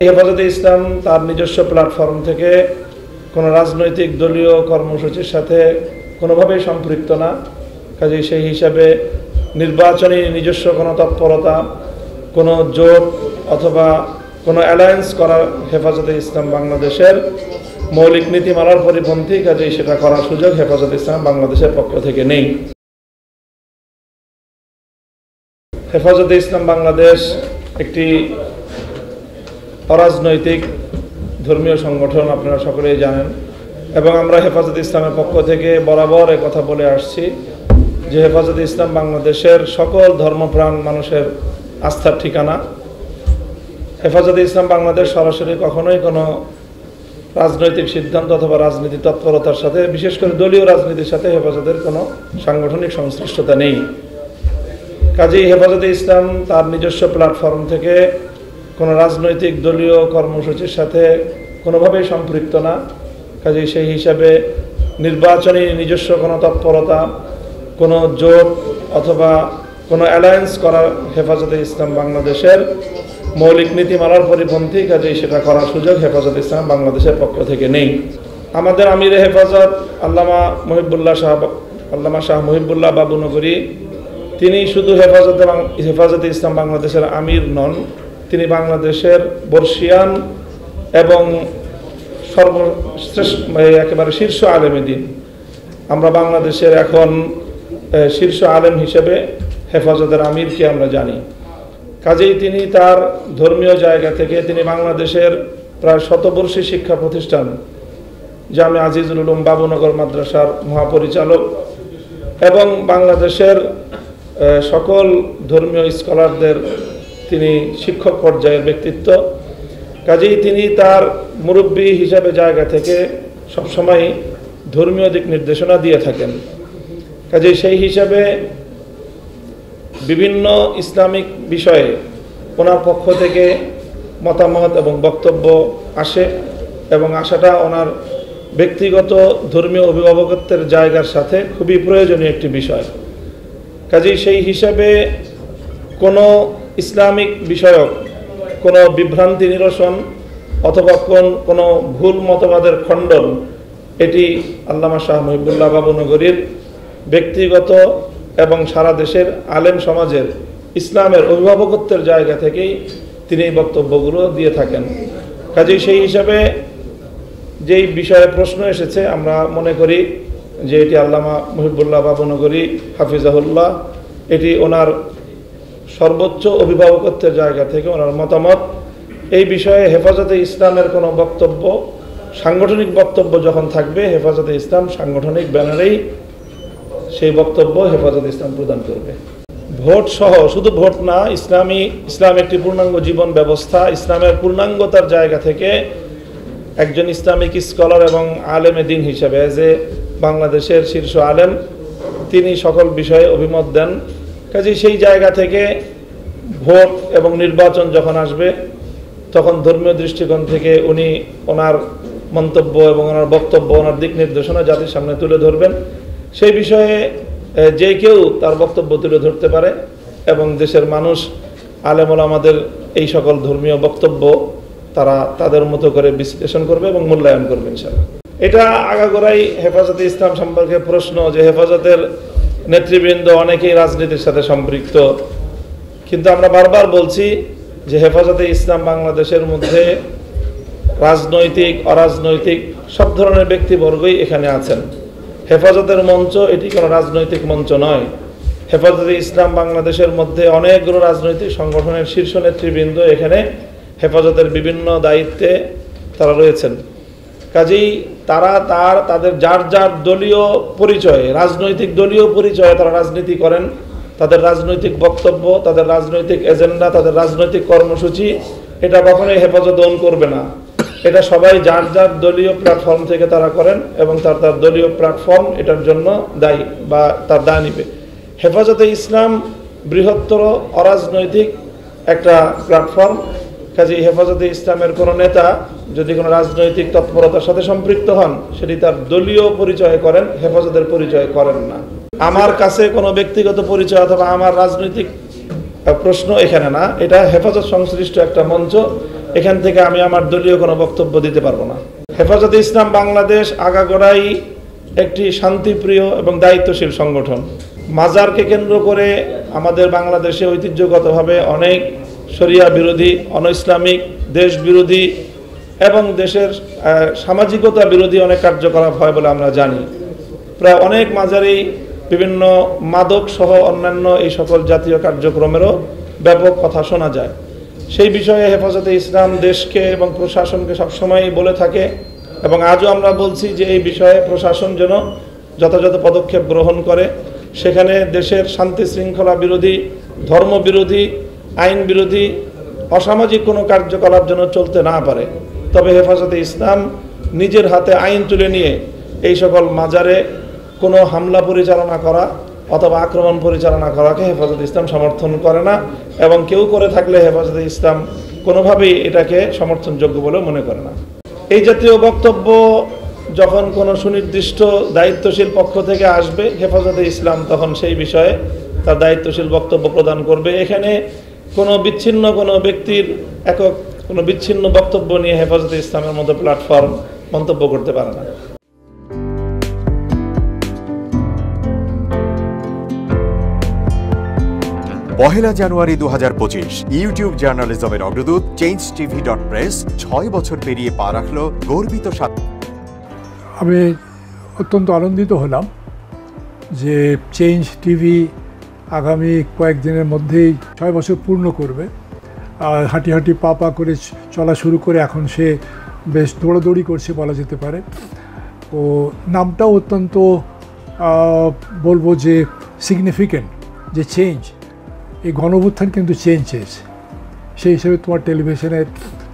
হেফাজতে ইসলাম তার নিজস্ব প্ল্যাটফর্ম থেকে কোনো রাজনৈতিক দলীয় কর্মসূচির সাথে কোনোভাবেই সম্পৃক্ত না। কাজেই সেই হিসাবে নির্বাচনী নিজস্ব কোনো তৎপরতা, কোনো জোট অথবা কোনো অ্যালায়েন্স করার হেফাজতে ইসলাম বাংলাদেশের মৌলিক নীতিমালার পরিপন্থী। কাজেই সেটা করার সুযোগ হেফাজতে ইসলাম বাংলাদেশের পক্ষ থেকে নেই। হেফাজতে ইসলাম বাংলাদেশ একটি অরাজনৈতিক ধর্মীয় সংগঠন, আপনারা সকলেই জানেন, এবং আমরা হেফাজতে ইসলামের পক্ষ থেকে বরাবর কথা বলে আসছি যে হেফাজতে ইসলাম বাংলাদেশের সকল ধর্মপ্রাণ মানুষের আস্থার ঠিকানা। হেফাজতে ইসলাম বাংলাদেশ সরাসরি কখনোই কোনো রাজনৈতিক সিদ্ধান্ত অথবা রাজনীতি তৎপরতার সাথে, বিশেষ করে দলীয় রাজনীতির সাথে হেফাজতের কোনো সাংগঠনিক সংশ্লিষ্টতা নেই। কাজেই হেফাজতে ইসলাম তার নিজস্ব প্ল্যাটফর্ম থেকে কোনো রাজনৈতিক দলীয় কর্মসূচির সাথে কোনোভাবেই সম্পৃক্ত না। কাজেই সেই হিসাবে নির্বাচনী নিজস্ব কোনো তৎপরতা, কোনো জোট অথবা কোনো অ্যালায়েন্স করার হেফাজতে ইসলাম বাংলাদেশের মৌলিক নীতিমালার পরিপন্থী। কাজেই সেটা করার সুযোগ হেফাজতে ইসলাম বাংলাদেশের পক্ষ থেকে নেই। আমাদের আমিরে হেফাজত আল্লামা শাহ মুহিবুল্লাহ বাবুনগরী, তিনি শুধু হেফাজতে ইসলাম বাংলাদেশের আমির নন, তিনি বাংলাদেশের বর্ষিয়ান এবং সর্বশ্রেষ্ঠ একেবারে শীর্ষ আলেমে দ্বীন। আমরা বাংলাদেশের এখন শীর্ষ আলেম হিসেবে হেফাজতের আমিরকে আমরা জানি। কাজেই তিনি তার ধর্মীয় জায়গা থেকে তিনি বাংলাদেশের প্রায় শতবর্ষী শিক্ষা প্রতিষ্ঠান জামে আজিজুল উলুম বাবুনগর মাদ্রাসার মহাপরিচালক এবং বাংলাদেশের সকল ধর্মীয় স্কলারদের তিনি শিক্ষক পর্যায়ের ব্যক্তিত্ব। কাজেই তিনি তার মুরব্বী হিসাবে জায়গা থেকে সবসময় ধর্মীয় দিক নির্দেশনা দিয়ে থাকেন। কাজেই সেই হিসাবে বিভিন্ন ইসলামিক বিষয়ে ওনার পক্ষ থেকে মতামত এবং বক্তব্য আসে, এবং আসাটা ওনার ব্যক্তিগত ধর্মীয় অভিভাবকত্বের জায়গার সাথে খুবই প্রয়োজনীয় একটি বিষয়। কাজেই সেই হিসাবে কোনো ইসলামিক বিষয়ক কোনো বিভ্রান্তি নিরসন অথবা কোনো ভুল মতবাদের খণ্ডন, এটি আল্লামা শাহ মুহিবুল্লাহ বাবুনগরীর ব্যক্তিগত এবং সারা দেশের আলেম সমাজের ইসলামের অভিভাবকত্বের জায়গা থেকেই তিনি এই বক্তব্যগুলো দিয়ে থাকেন। কাজেই সেই হিসাবে যেই বিষয়ে প্রশ্ন এসেছে, আমরা মনে করি যে এটি আল্লামা মুহিবুল্লাহ বাবুনগরী হাফিজাহুল্লাহ, এটি ওনার সর্বোচ্চ অভিভাবকত্বের জায়গা থেকে ওনার মতামত। এই বিষয়ে হেফাজতে ইসলামের কোনো বক্তব্য, সাংগঠনিক বক্তব্য যখন থাকবে, হেফাজতে ইসলাম সাংগঠনিক ব্যানারেই সেই বক্তব্য হেফাজতে ইসলাম প্রদান করবে। ভোট সহ, শুধু ভোট না, ইসলাম একটি পূর্ণাঙ্গ জীবন ব্যবস্থা। ইসলামের পূর্ণাঙ্গতার জায়গা থেকে একজন ইসলামিক স্কলার এবং আলেমে দ্বীন হিসেবে, যে বাংলাদেশের শীর্ষ আলেম, তিনি সকল বিষয়ে অভিমত দেন। কাজেই সেই জায়গা থেকে ভোট এবং নির্বাচন যখন আসবে, তখন ধর্মীয় দৃষ্টিকোণ থেকে উনি ওনার মন্তব্য এবং ওনার বক্তব্য, ওনার দিক নির্দেশনা জাতির সামনে তুলে ধরবেন। সেই বিষয়ে যে কেউ তার বক্তব্য তুলে ধরতে পারে, এবং দেশের মানুষ আলেম ওলামাদের এই সকল ধর্মীয় বক্তব্য তারা তাদের মতো করে বিশ্লেষণ করবে এবং মূল্যায়ন করবে ইনশাআল্লাহ। এটা আগাগোড়াই হেফাজতে ইসলাম সম্পর্কে প্রশ্ন যে হেফাজতের নেতৃবৃন্দ অনেকেই রাজনীতির সাথে সম্পৃক্ত, কিন্তু আমরা বারবার বলছি যে হেফাজতে ইসলাম বাংলাদেশের মধ্যে রাজনৈতিক, অরাজনৈতিক সব ধরনের ব্যক্তিবর্গই এখানে আছেন। হেফাজতের মঞ্চ এটি কোনো রাজনৈতিক মঞ্চ নয়। হেফাজতে ইসলাম বাংলাদেশের মধ্যে অনেকগুলো রাজনৈতিক সংগঠনের শীর্ষ নেতৃবৃন্দ এখানে হেফাজতের বিভিন্ন দায়িত্বে তারা রয়েছেন। কাজেই তাদের যার যার দলীয় পরিচয়ে, রাজনৈতিক দলীয় পরিচয়ে তারা রাজনীতি করেন। তাদের রাজনৈতিক বক্তব্য, তাদের রাজনৈতিক এজেন্ডা, তাদের রাজনৈতিক কর্মসূচি, এটা কখনোই হেফাজত ওন করবে না। এটা সবাই যার যার দলীয় প্ল্যাটফর্ম থেকে তারা করেন, এবং তার দলীয় প্ল্যাটফর্ম এটার জন্য দায়ী বা তার দায় নিবে। হেফাজতে ইসলাম বৃহত্তর অরাজনৈতিক একটা প্ল্যাটফর্ম। কাজেই হেফাজতে ইসলামের কোনো নেতা যদি কোনো রাজনৈতিক তৎপরতার সাথে সম্পৃক্ত হন, সেটি তার দলীয় পরিচয় করেন, হেফাজতের পরিচয় করেন না। আমার কাছে কোনো ব্যক্তিগত পরিচয় অথবা আমার রাজনৈতিক প্রশ্ন এখানে না, এটা হেফাজত সংশ্লিষ্ট একটা মঞ্চ। এখান থেকে আমি আমার দলীয় কোনো বক্তব্য দিতে পারবো না। হেফাজতে ইসলাম বাংলাদেশ আগাগোড়াই একটি শান্তিপ্রিয় এবং দায়িত্বশীল সংগঠন। মাজারকে কেন্দ্র করে আমাদের বাংলাদেশে ঐতিহ্যগতভাবে অনেক শরিয়া বিরোধী, অনইসলামিক, দেশ বিরোধী এবং দেশের সামাজিকতা বিরোধী অনেক কার্যকলাপ হয় বলে আমরা জানি। প্রায় অনেক মাজারেই বিভিন্ন মাদক সহ অন্যান্য এই সকল জাতীয় কার্যক্রমেরও ব্যাপক কথা শোনা যায়। সেই বিষয়ে হেফাজতে ইসলাম দেশকে এবং প্রশাসনকে সবসময় বলে থাকে এবং আজও আমরা বলছি যে এই বিষয়ে প্রশাসন যেন যথাযথ পদক্ষেপ গ্রহণ করে। সেখানে দেশের শান্তি শৃঙ্খলা বিরোধী, ধর্ম বিরোধী, আইন বিরোধী, অসামাজিক কোনো কার্যকলাপ যেন চলতে না পারে। তবে হেফাজতে ইসলাম নিজের হাতে আইন তুলে নিয়ে এই সকল মাজারে কোনো হামলা পরিচালনা করা অথবা আক্রমণ পরিচালনা করাকে হেফাজতে ইসলাম সমর্থন করে না এবং কেউ করে থাকলে হেফাজতে ইসলাম কোনোভাবেই এটাকে সমর্থনযোগ্য বলে মনে করে না। এই জাতীয় বক্তব্য যখন কোনো সুনির্দিষ্ট দায়িত্বশীল পক্ষ থেকে আসবে, হেফাজতে ইসলাম তখন সেই বিষয়ে তার দায়িত্বশীল বক্তব্য প্রদান করবে। এখানে কোনো বিচ্ছিন্ন কোনো ব্যক্তির একক কোনো বিচ্ছিন্ন বক্তব্য নিয়ে হেফাজতে ইসলামের মতো প্ল্যাটফর্ম মন্তব্য করতে পারে না। পহেলা জানুয়ারি 2025 ইউটিউব জার্নালিজমের অগ্রদূত changetv.press 6 বছর পেরিয়ে পা রাখল গর্বিত আমি অত্যন্ত আনন্দিত হলাম যে চেঞ্জ টিভি আগামী কয়েকদিনের মধ্যেই 6 বছর পূর্ণ করবে। হাঁটি হাঁটি পা পা করে চলা শুরু করে এখন সে বেশ দৌড়াদৌড়ি করছে বলা যেতে পারে। ও নামটাও অত্যন্ত বলবো যে সিগনিফিক্যান্ট, যে চেঞ্জ, এই গণঅভ্যুত্থান কিন্তু চেঞ্জ চেয়েছে। সেই হিসেবে তোমার টেলিভিশনের,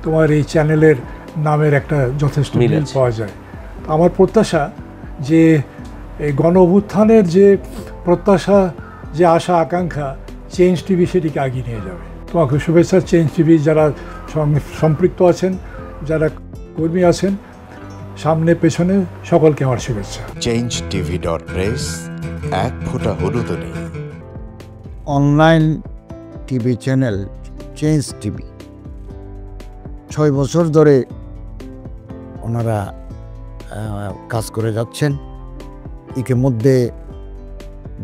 তোমার এই চ্যানেলের নামের একটা যথেষ্ট মিল পাওয়া যায়। আমার প্রত্যাশা যে এই গণঅভ্যুত্থানের যে প্রত্যাশা, যে আশা আকাঙ্ক্ষা, চেঞ্জ টিভি সেটিকে এগিয়ে নিয়ে যাবে। তোমাকে শুভেচ্ছা। চেঞ্জ টিভি যারা সম্পৃক্ত আছেন, যারা কর্মী আছেন, সামনে পেছনে সকলকে আমার শুভেচ্ছা। changetv.press এক ফোঁটা হলুদও নেই। Online TV channel change TV 6 বছর ধরে ওনারা কাজ করে যাচ্ছেন। ইতিমধ্যে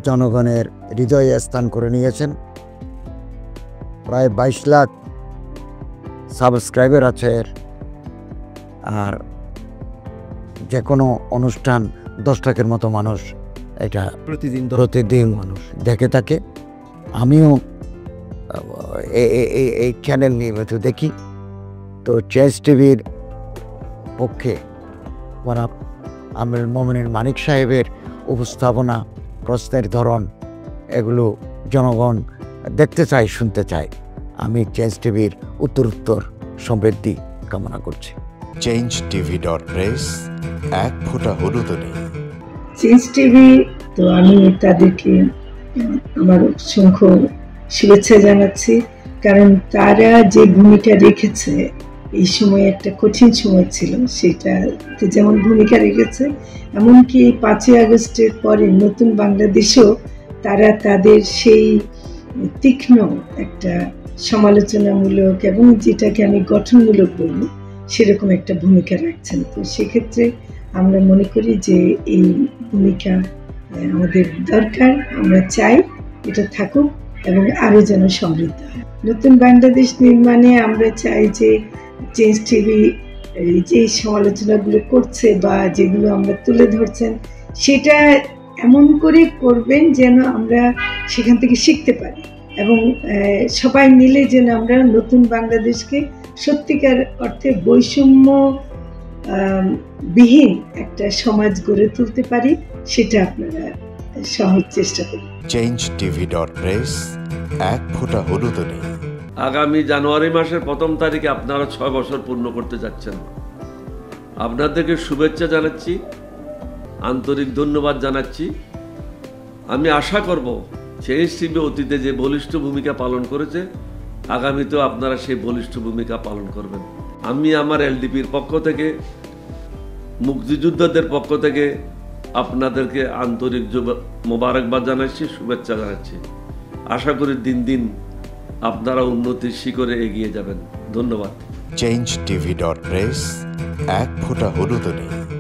জনগণের হৃদয়ে স্থান করে নিয়েছেন। প্রায় 22 লাখ সাবস্ক্রাইবার আছে। আর যে কোনো অনুষ্ঠান 10 লাখের মতো মানুষ এটা প্রতিদিন মানুষ দেখে থাকে। আমিও এই চ্যানেল নিয়মিত দেখি। তো চেঞ্জ টিভির পক্ষে আমির মোমিনুল মানিক সাহেবের উপস্থাপনা, প্রশ্নের ধরন, এগুলো জনগণ দেখতে চায়, শুনতে চায়। আমি চেঞ্জ টিভির উত্তরোত্তর সমৃদ্ধি কামনা করছি। changetv.press এক ফোঁটা হলুদও নেই। চেঞ্জ টিভি, তো আমি তাদেরকে আমার অসংখ্য শুভেচ্ছা জানাচ্ছি, কারণ তারা যে ভূমিকা রেখেছে এই সময়, একটা কঠিন সময় ছিল, সেটাতে যেমন ভূমিকা রেখেছে, এমনকি 5ই আগস্টের পরে নতুন বাংলাদেশেও তারা তাদের সেই তীক্ষ্ণ একটা সমালোচনামূলক এবং যেটাকে আমি গঠনমূলক বলব সেরকম একটা ভূমিকা রাখছেন। তো সেক্ষেত্রে আমরা মনে করি যে এই ভূমিকা আমাদের দরকার, আমরা চাই এটা থাকুক এবং আরও যেন সমৃদ্ধ হয়। নতুন বাংলাদেশ নির্মাণে আমরা চাই যে চেঞ্জ টিভি যে সমালোচনাগুলো করছে বা যেগুলো আমরা তুলে ধরছেন, সেটা এমন করে করবেন যেন আমরা সেখান থেকে শিখতে পারি এবং সবাই মিলে যেন আমরা নতুন বাংলাদেশকে সত্যিকার অর্থে বৈষম্য বিহীন একটা সমাজ গড়ে তুলতে পারি, সেটা আপনারা সহজ চেষ্টা করুন। changetv.press এক ফোঁটা হলুদও নেই। আগামী জানুয়ারি মাসের 1ম তারিখে আপনারা 6 বছর পূর্ণ করতে যাচ্ছেন। আপনাদেরকে শুভেচ্ছা জানাচ্ছি, আন্তরিক ধন্যবাদ জানাচ্ছি। আমি আশা করব চেঞ্জ টিভি অতীতে যে বলিষ্ঠ ভূমিকা পালন করেছে, আগামীতেও আপনারা সেই বলিষ্ঠ ভূমিকা পালন করবেন। আমি আমার এলডিপির পক্ষ থেকে, মুক্তিযোদ্ধাদের পক্ষ থেকে আপনাদেরকে আন্তরিক মোবারকবাদ জানাচ্ছি, শুভেচ্ছা জানাচ্ছি। আশা করি দিন দিন আপনারা উন্নতির শিখরে এগিয়ে যাবেন। ধন্যবাদ। change tv.press, এক ফোঁটা হলুদও নেই।